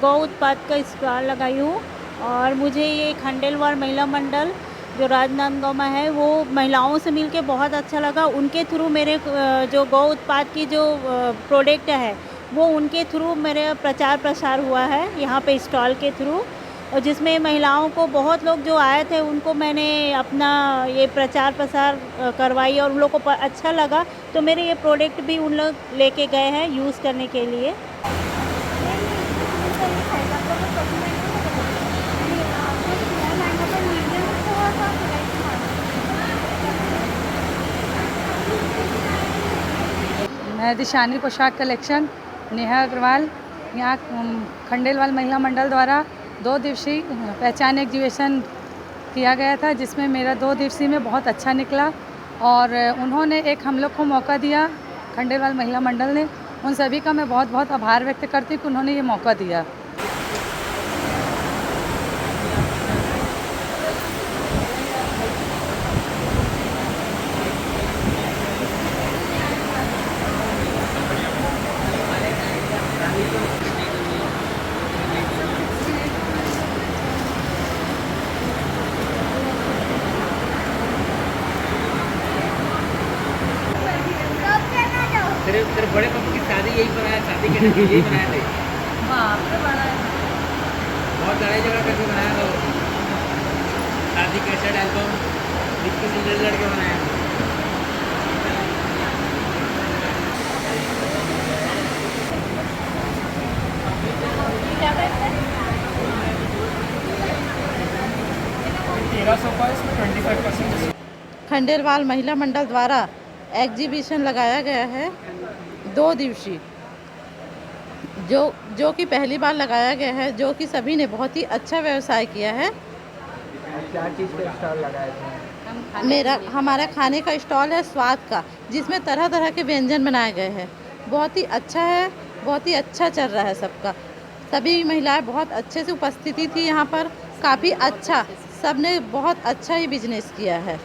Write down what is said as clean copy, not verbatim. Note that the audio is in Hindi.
गौ उत्पाद का स्टॉल लगाई हूँ। और मुझे ये खंडेलवाल महिला मंडल जो राजनांदगांव में है, वो महिलाओं से मिलके बहुत अच्छा लगा। उनके थ्रू मेरे जो गौ उत्पाद की जो प्रोडक्ट है, वो उनके थ्रू मेरे प्रचार प्रसार हुआ है यहाँ पे स्टॉल के थ्रू। और जिसमें महिलाओं को बहुत लोग जो आए थे उनको मैंने अपना ये प्रचार प्रसार करवाई और उन लोग को अच्छा लगा, तो मेरे ये प्रोडक्ट भी उन लोग लेके गए हैं यूज़ करने के लिए। मैं दिशानी पोशाक कलेक्शन नेहा अग्रवाल, यहाँ खंडेलवाल महिला मंडल द्वारा 2 दिवसीय पहचान एग्जीबिशन किया गया था, जिसमें मेरा 2 दिवसीय में बहुत अच्छा निकला। और उन्होंने एक हम लोग को मौका दिया, खंडेलवाल महिला मंडल ने। उन सभी का मैं बहुत बहुत आभार व्यक्त करती हूँ कि उन्होंने ये मौका दिया। तेरे बड़े पापा की शादी यही बनाया, शादी के टाइम यही बनाए थे। बाप रे, बड़ा है। बहुत लड़ाई झगड़ा करके बनाया था वो। शादी कैसेट एल्बम विक्की से लड़के बनाया था। खंडेलवाल महिला मंडल द्वारा एग्जीबिशन लगाया गया है 2 दिवसीय, जो कि पहली बार लगाया गया है, जो कि सभी ने बहुत ही अच्छा व्यवसाय किया है। क्या चीज़ का स्टॉल लगाए थे? हमारा खाने का स्टॉल है स्वाद का, जिसमें तरह तरह के व्यंजन बनाए गए हैं। बहुत ही अच्छा है, बहुत ही अच्छा चल रहा है सबका। सभी महिलाएं बहुत अच्छे से उपस्थिति थी यहाँ पर, काफ़ी अच्छा, सब ने बहुत अच्छा ही बिजनेस किया है।